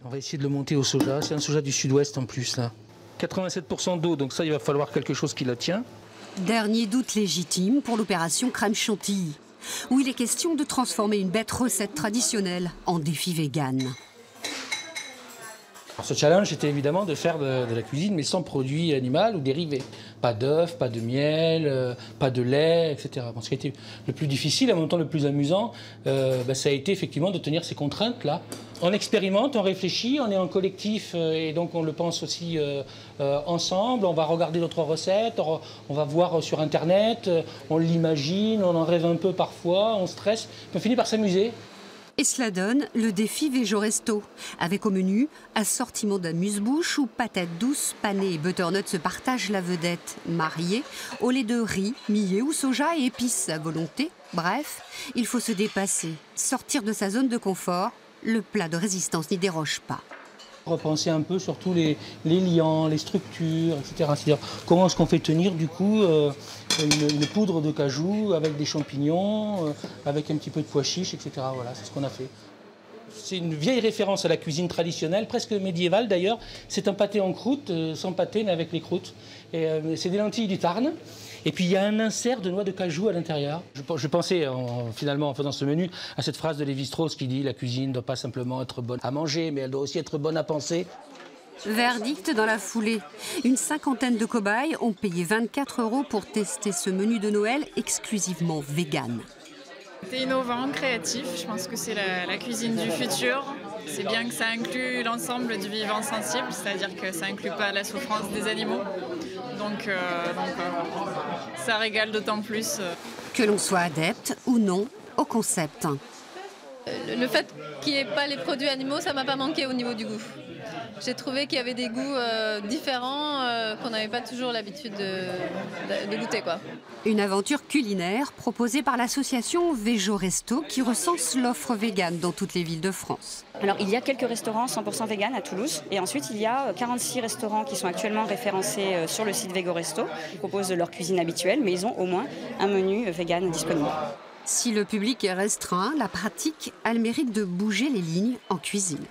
On va essayer de le monter au soja. C'est un soja du sud-ouest en plus là. 87% d'eau, donc ça il va falloir quelque chose qui la tient. Dernier doute légitime pour l'opération crème chantilly, où il est question de transformer une bête recette traditionnelle en défi vegan. Alors, ce challenge était évidemment de faire de la cuisine mais sans produit animal ou dérivé. Pas d'œufs, pas de miel, pas de lait, etc. Bon, ce qui a été le plus difficile, en même temps le plus amusant, ça a été effectivement de tenir ces contraintes-là. On expérimente, on réfléchit, on est en collectif et donc on le pense aussi ensemble. On va regarder d'autres recettes, on va voir sur Internet, on l'imagine, on en rêve un peu parfois, on stresse, puis on finit par s'amuser. Et cela donne le défi Vejo Resto, avec au menu assortiment d'amuse-bouche où patates douces, panées et butternut se partagent la vedette, mariée au lait de riz, millet ou soja et épices à volonté. Bref, il faut se dépasser, sortir de sa zone de confort. Le plat de résistance n'y déroge pas. Repenser un peu sur tous les liants, les structures, etc. C'est-à-dire comment est-ce qu'on fait tenir du coup une poudre de cajou avec des champignons, avec un petit peu de pois chiches, etc. Voilà, c'est ce qu'on a fait. C'est une vieille référence à la cuisine traditionnelle, presque médiévale d'ailleurs. C'est un pâté en croûte, sans pâté mais avec les croûtes. C'est des lentilles du Tarn. Et puis il y a un insert de noix de cajou à l'intérieur. Je pensais finalement en faisant ce menu à cette phrase de Lévi-Strauss qui dit « La cuisine ne doit pas simplement être bonne à manger, mais elle doit aussi être bonne à penser ». Verdict dans la foulée. Une cinquantaine de cobayes ont payé 24 € pour tester ce menu de Noël exclusivement vegan. C'est innovant, créatif, je pense que c'est la cuisine du futur. C'est bien que ça inclut l'ensemble du vivant sensible, c'est-à-dire que ça inclut pas la souffrance des animaux. Donc ça régale d'autant plus. Que l'on soit adepte ou non au concept. Le fait qu'il n'y ait pas les produits animaux, ça m'a pas manqué au niveau du goût. J'ai trouvé qu'il y avait des goûts différents qu'on n'avait pas toujours l'habitude de goûter, quoi. Une aventure culinaire proposée par l'association Vejo Resto qui recense l'offre végane dans toutes les villes de France. Alors il y a quelques restaurants 100% vegan à Toulouse et ensuite il y a 46 restaurants qui sont actuellement référencés sur le site Vejo Resto qui proposent leur cuisine habituelle mais ils ont au moins un menu vegan disponible. Si le public est restreint, la pratique a le mérite de bouger les lignes en cuisine.